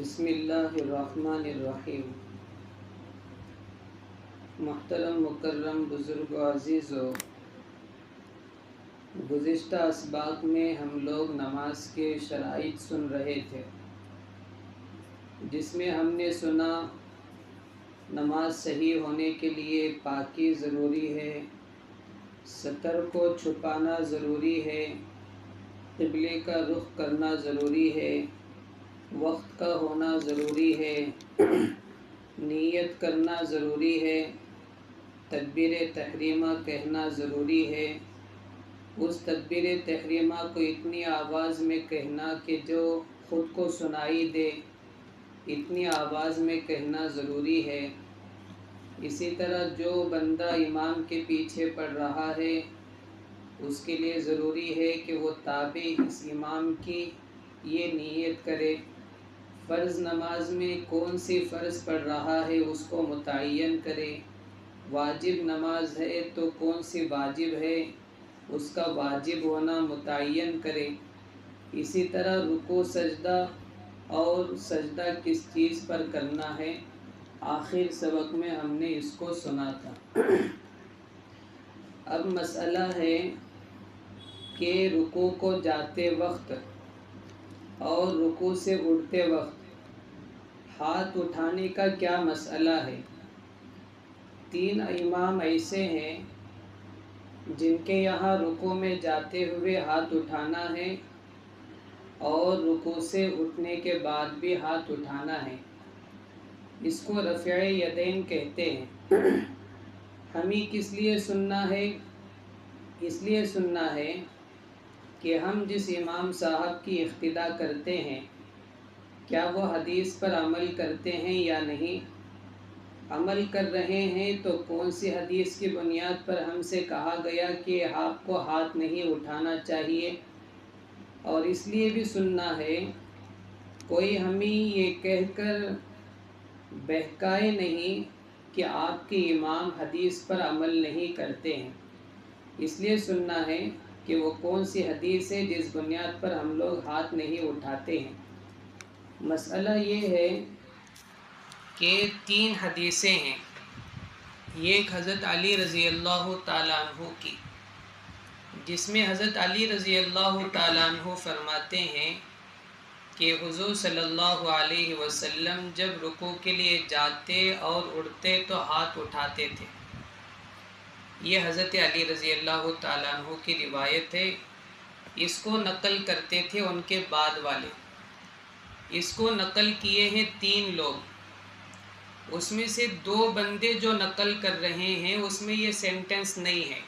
بسم اللہ الرحمن الرحیم۔ محترم مکرم بزرگ و عزیزو، گزشتہ اسباق میں ہم لوگ نماز کے شرائط سن رہے تھے، جس میں ہم نے سنا نماز صحیح ہونے کے لیے پاکی ضروری ہے، ستر کو چھپانا ضروری ہے، قبلے کا رخ کرنا ضروری ہے، وقت کا ہونا ضروری ہے، نیت کرنا ضروری ہے، تکبیر تحریمہ کہنا ضروری ہے، اس تکبیر تحریمہ کو اتنی آواز میں کہنا کہ جو خود کو سنائی دے، اتنی آواز میں کہنا ضروری ہے۔ اسی طرح جو بندہ امام کے پیچھے پڑھ رہا ہے اس کے لیے ضروری ہے کہ وہ تابع اس امام کی یہ نیت کرے، فرض نماز میں کون سی فرض پڑھ رہا ہے اس کو متعین کرے، واجب نماز ہے تو کون سی واجب ہے اس کا واجب ہونا متعین کرے۔ اسی طرح رکوع سجدہ اور سجدہ کس چیز پر کرنا ہے، آخر سبق میں ہم نے اس کو سنا تھا۔ اب مسئلہ ہے کہ رکوع کو جاتے وقت اور رکوع سے اٹھتے وقت ہاتھ اٹھانے کا کیا مسئلہ ہے۔ تین امام ایسے ہیں جن کے یہاں رکوع میں جاتے ہوئے ہاتھ اٹھانا ہے اور رکوع سے اٹھنے کے بعد بھی ہاتھ اٹھانا ہے، اس کو رفع یدین کہتے ہیں۔ ہمیں کس لیے سننا ہے؟ اس لیے سننا ہے کہ ہم جس امام صاحب کی اقتداء کرتے ہیں کیا وہ حدیث پر عمل کرتے ہیں یا نہیں، عمل کر رہے ہیں تو کون سی حدیث کی بنیاد پر ہم سے کہا گیا کہ آپ کو ہاتھ نہیں اٹھانا چاہیے۔ اور اس لیے بھی سننا ہے کوئی ہمیں یہ کہہ کر بہکائے نہیں کہ آپ کے امام حدیث پر عمل نہیں کرتے ہیں، اس لیے سننا ہے کہ وہ کون سی حدیث ہے جس بنیاد پر ہم لوگ ہاتھ نہیں اٹھاتے ہیں۔ مسئلہ یہ ہے کہ تین حدیثیں ہیں، ایک حضرت علی رضی اللہ تعالیٰ عنہ کی، جس میں حضرت علی رضی اللہ تعالیٰ عنہ فرماتے ہیں کہ حضور صلی اللہ علیہ وسلم جب رکوع کے لیے جاتے اور اٹھتے تو ہاتھ اٹھاتے تھے۔ یہ حضرت علی رضی اللہ تعالیٰ عنہ کی روایت ہے، اس کو نقل کرتے تھے ان کے بعد والے۔ اس کو نقل کیے ہیں تین لوگ، اس میں سے دو بندے جو نقل کر رہے ہیں اس میں یہ سینٹنس نہیں ہے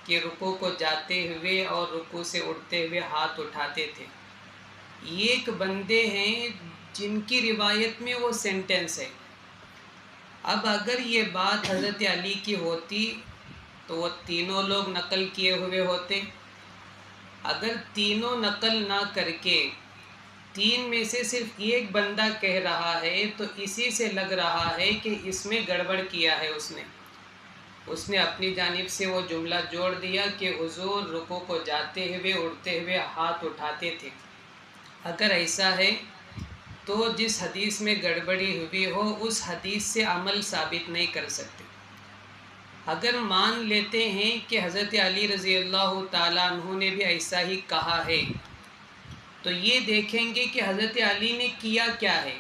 کہ رکوع کو جاتے ہوئے اور رکوع سے اٹھتے ہوئے ہاتھ اٹھاتے تھے۔ ایک بندے ہیں جن کی روایت میں وہ سینٹنس ہے۔ اب اگر یہ بات حضرت علی کی ہوتی تو وہ تینوں لوگ نقل کیے ہوئے ہوتے، اگر تینوں نقل نہ کر کے تین میں سے صرف ایک بندہ کہہ رہا ہے تو اسی سے لگ رہا ہے کہ اس میں گڑبڑ کیا ہے، اس نے اپنی جانب سے وہ جملہ جوڑ دیا کہ حضور رکوع کو جاتے ہوئے اٹھتے ہوئے ہاتھ اٹھاتے تھے۔ اگر ایسا ہے تو جس حدیث میں گڑبڑی ہوئی ہو اس حدیث سے عمل ثابت نہیں کر سکتے۔ اگر مان لیتے ہیں کہ حضرت علی رضی اللہ تعالیٰ عنہ نے بھی ایسا ہی کہا ہے تو یہ دیکھیں گے کہ حضرت علی نے کیا کیا ہے۔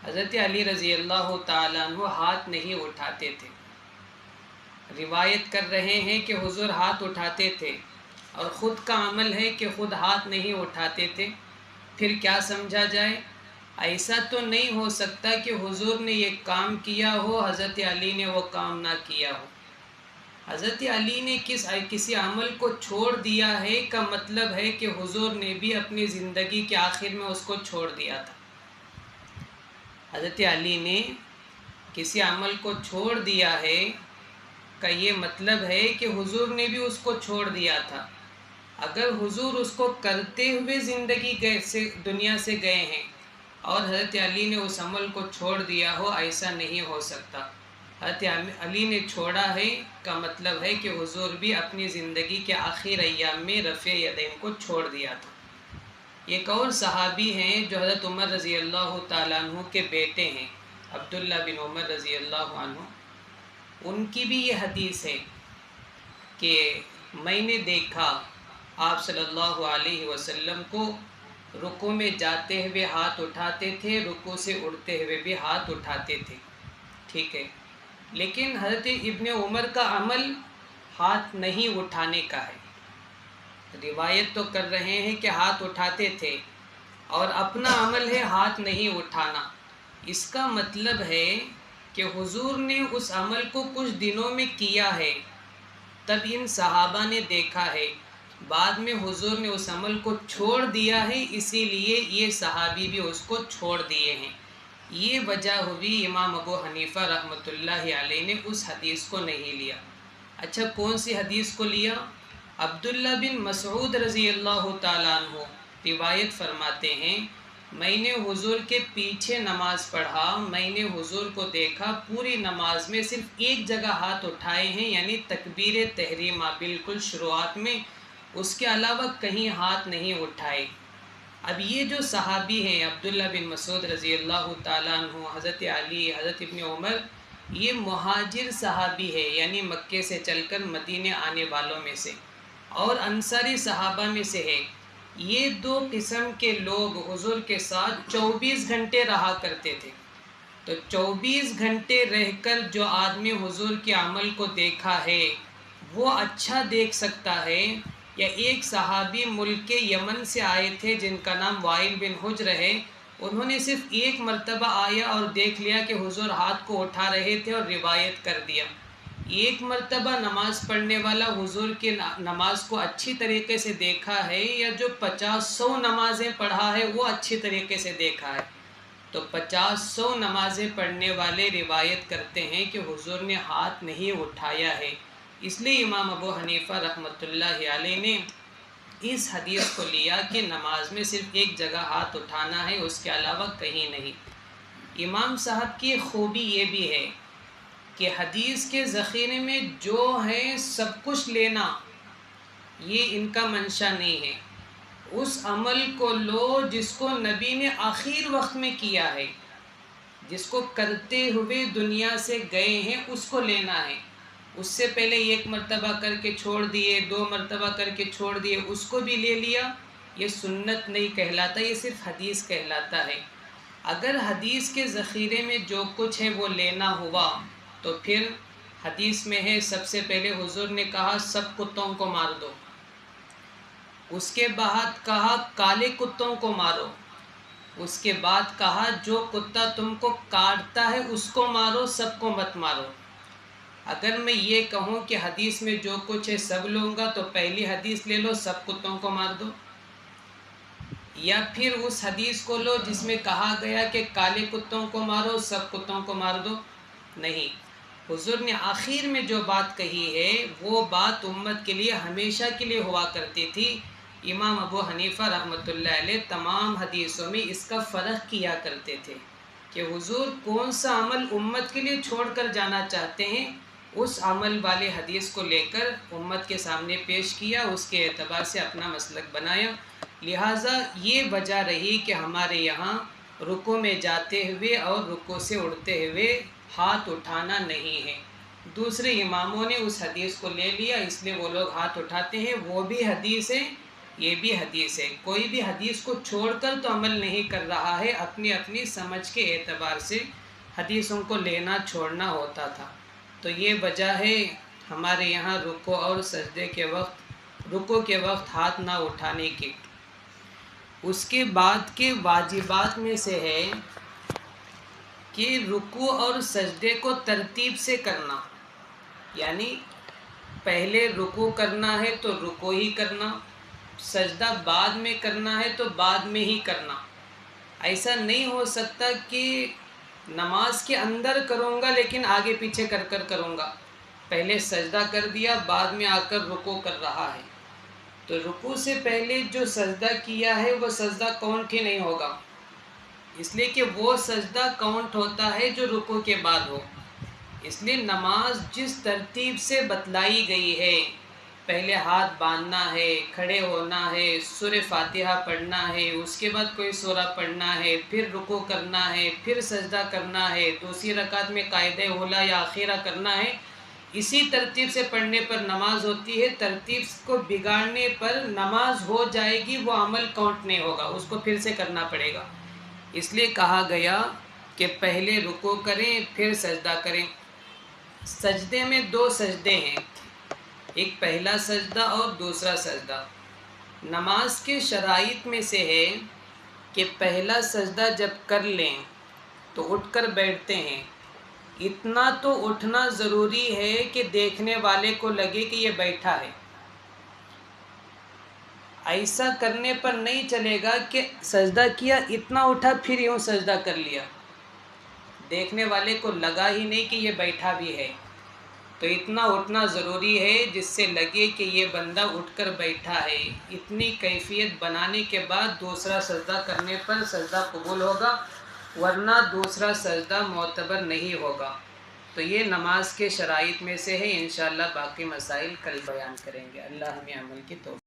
حضرت علی رضی اللہ تعالیٰ عنہ ہاتھ نہیں اٹھاتے تھے، روایت کر رہے ہیں کہ حضور ہاتھ اٹھاتے تھے اور خود کا عمل ہے کہ خود ہاتھ نہیں اٹھاتے تھے، پھر کیا سمجھا جائے؟ ایسا تو نہیں ہو سکتا کہ حضور نے یہ کام کیا ہو حضرت علی نے وہ کام نہ کیا ہو۔ حضرت علی نے کسی عمل کو چھوڑ دیا ہے کا مطلب ہے کہ حضور نے بھی اپنی زندگی کے آخر میں اس کو چھوڑ دیا تھا۔ حضرت علی نے کسی عمل کو چھوڑ دیا ہے کا یہ مطلب ہے کہ حضور نے بھی اس کو چھوڑ دیا تھا۔ اگر حضور اس کو کرتے ہوئے زندگی دنیا سے گئے ہیں اور حضرت علی نے اس عمل کو چھوڑ دیا ہو، ایسا نہیں ہو سکتا۔ حضرت علی نے چھوڑا ہے کا مطلب ہے کہ حضور بھی اپنی زندگی کے آخر ایام میں رفع یدین کو چھوڑ دیا تھا۔ ایک اور صحابی ہیں جو حضرت عمر رضی اللہ تعالیٰ عنہ کے بیٹے ہیں، عبداللہ بن عمر رضی اللہ عنہ، ان کی بھی یہ حدیث ہے کہ میں نے دیکھا آپ صلی اللہ علیہ وسلم کو رکوع میں جاتے ہوئے ہاتھ اٹھاتے تھے، رکوع سے اٹھتے ہوئے بھی ہاتھ اٹھاتے تھے، ٹھیک ہے، لیکن حضرت ابن عمر کا عمل ہاتھ نہیں اٹھانے کا ہے۔ روایت تو کر رہے ہیں کہ ہاتھ اٹھاتے تھے، اور اپنا عمل ہے ہاتھ نہیں اٹھانا۔ اس کا مطلب ہے کہ حضور نے اس عمل کو کچھ دنوں میں کیا ہے، تب ان صحابہ نے دیکھا ہے، بعد میں حضور نے اس عمل کو چھوڑ دیا ہے، اسی لیے یہ صحابی بھی اس کو چھوڑ دیے ہیں۔ یہ وجہ ہوئی امام ابو حنیفہ رحمۃ اللہ علیہ نے اس حدیث کو نہیں لیا۔ اچھا، کون سی حدیث کو لیا؟ عبداللہ بن مسعود رضی اللہ تعالیٰ عنہ روایت فرماتے ہیں، میں نے حضور کے پیچھے نماز پڑھا، میں نے حضور کو دیکھا پوری نماز میں صرف ایک جگہ ہاتھ اٹھائے ہیں، یعنی تکبیر تحریمہ بالکل شروعات میں، اس کے علاوہ کہیں ہاتھ نہیں اٹھائے۔ اب یہ جو صحابی ہیں عبداللہ بن مسعود رضی اللہ تعالیٰ عنہ، حضرت علی، حضرت ابن عمر، یہ مہاجر صحابی ہے، یعنی مکے سے چل کر مدینے آنے والوں میں سے، اور انصاری صحابہ میں سے ہے۔ یہ دو قسم کے لوگ حضور کے ساتھ 24 گھنٹے رہا کرتے تھے، تو 24 گھنٹے رہ کر جو آدمی حضور کے عمل کو دیکھا ہے وہ اچھا دیکھ سکتا ہے، یا ایک صحابی ملک یمن سے آئے تھے جن کا نام وائل بن حجر ہے، انہوں نے صرف ایک مرتبہ آیا اور دیکھ لیا کہ حضور ہاتھ کو اٹھا رہے تھے اور روایت کر دیا۔ ایک مرتبہ نماز پڑھنے والا حضور کی نماز کو اچھی طریقے سے دیکھا ہے، یا جو 50-100 نمازیں پڑھا ہے وہ اچھی طریقے سے دیکھا ہے؟ تو 50-100 نمازیں پڑھنے والے روایت کرتے ہیں کہ حضور نے ہاتھ نہیں اٹھایا ہے۔ اس لیے امام ابو حنیفہ رحمۃ اللہ علیہ نے اس حدیث کو لیا کہ نماز میں صرف ایک جگہ ہاتھ اٹھانا ہے، اس کے علاوہ کہیں نہیں۔ امام صاحب کی خوبی یہ بھی ہے کہ حدیث کے ذخیرے میں جو ہے سب کچھ لینا یہ ان کا منشا نہیں ہے۔ اس عمل کو لو جس کو نبی نے آخر وقت میں کیا ہے، جس کو کرتے ہوئے دنیا سے گئے ہیں، اس کو لینا ہے۔ اس سے پہلے ایک مرتبہ کر کے چھوڑ دیے، 2 مرتبہ کر کے چھوڑ دیے، اس کو بھی لے لیا، یہ سنت نہیں کہلاتا، یہ صرف حدیث کہلاتا ہے۔ اگر حدیث کے ذخیرے میں جو کچھ ہے وہ لینا ہوا تو پھر حدیث میں ہے سب سے پہلے حضور نے کہا سب کتوں کو مار دو، اس کے بعد کہا کالے کتوں کو مارو، اس کے بعد کہا جو کتا تم کو کاٹتا ہے اس کو مارو، سب کو مت مارو۔ اگر میں یہ کہوں کہ حدیث میں جو کچھ ہے سب لوں گا تو پہلی حدیث لے لو سب کتوں کو مار دو، یا پھر اس حدیث کو لو جس میں کہا گیا کہ کالے کتوں کو مارو سب کتوں کو مار دو۔ نہیں، حضور نے آخر میں جو بات کہی ہے وہ بات امت کے لیے ہمیشہ کے لیے ہوا کرتی تھی۔ امام ابو حنیفہ رحمۃ اللہ علیہ تمام حدیثوں میں اس کا فرق کیا کرتے تھے کہ حضور کون سا عمل امت کے لیے چھوڑ کر جانا چاہتے ہیں، اس عمل والے حدیث کو لے کر امت کے سامنے پیش کیا، اس کے اعتبار سے اپنا مسلک بنایا۔ لہٰذا یہ وجہ رہی کہ ہمارے یہاں رکوع میں جاتے ہوئے اور رکوع سے اٹھتے ہوئے ہاتھ اٹھانا نہیں ہے۔ دوسرے اماموں نے اس حدیث کو لے لیا، اس لیے وہ لوگ ہاتھ اٹھاتے ہیں، وہ بھی حدیث ہے، یہ بھی حدیث ہے۔ کوئی بھی حدیث کو چھوڑ کر تو عمل نہیں کر رہا ہے، اپنی اپنی سمجھ کے اعتبار سے حدیثوں کو لینا چھوڑنا ہوتا تھا۔ تو یہ وجہ ہے ہمارے یہاں رکوع اور سجدے کے وقت، رکوع کے وقت ہاتھ نہ اٹھانے کی۔ اس کے بعد کے واجبات میں سے ہے کہ رکوع اور سجدے کو ترتیب سے کرنا، یعنی پہلے رکوع کرنا ہے تو رکوع ہی کرنا، سجدہ بعد میں کرنا ہے تو بعد میں ہی کرنا۔ ایسا نہیں ہو سکتا کہ نماز کے اندر کروں گا لیکن آگے پیچھے کر کر کروں گا، پہلے سجدہ کر دیا بعد میں آ کر رکوع کر رہا ہے، تو رکوع سے پہلے جو سجدہ کیا ہے وہ سجدہ کاؤنٹ ہی نہیں ہوگا، اس لیے کہ وہ سجدہ کاؤنٹ ہوتا ہے جو رکوع کے بعد ہو۔ اس لیے نماز جس ترتیب سے بتلائی گئی ہے، پہلے ہاتھ باندھنا ہے، کھڑے ہونا ہے، سورہ فاتحہ پڑھنا ہے، اس کے بعد کوئی سورہ پڑھنا ہے، پھر رکوع کرنا ہے، پھر سجدہ کرنا ہے، دوسری رکعت میں قاعدہ اولیٰ یا آخرہ کرنا ہے، اسی ترتیب سے پڑھنے پر نماز ہوتی ہے۔ ترتیب کو بگاڑنے پر نماز ہو جائے گی، وہ عمل کاؤنٹ نہیں ہوگا، اس کو پھر سے کرنا پڑے گا۔ اس لیے کہا گیا کہ پہلے رکوع کریں پھر سجدہ کریں۔ سجدے میں 2 سجدے ہیں، ایک پہلا سجدہ اور دوسرا سجدہ۔ نماز کے شرائط میں سے ہے کہ پہلا سجدہ جب کر لیں تو اٹھ کر بیٹھتے ہیں۔ اتنا تو اٹھنا ضروری ہے کہ دیکھنے والے کو لگے کہ یہ بیٹھا ہے۔ ایسا کرنے پر نہیں چلے گا کہ سجدہ کیا، اتنا اٹھا پھر یوں سجدہ کر لیا، دیکھنے والے کو لگا ہی نہیں کہ یہ بیٹھا بھی ہے۔ تو اتنا اٹھنا ضروری ہے جس سے لگے کہ یہ بندہ اٹھ کر بیٹھا ہے۔ اتنی کیفیت بنانے کے بعد دوسرا سجدہ کرنے پر سجدہ قبول ہوگا، ورنہ دوسرا سجدہ معتبر نہیں ہوگا۔ تو یہ نماز کے شرائط میں سے ہے۔ انشاءاللہ باقی مسائل کل بیان کریں گے۔ اللہ ہمیں عمل کی توفیق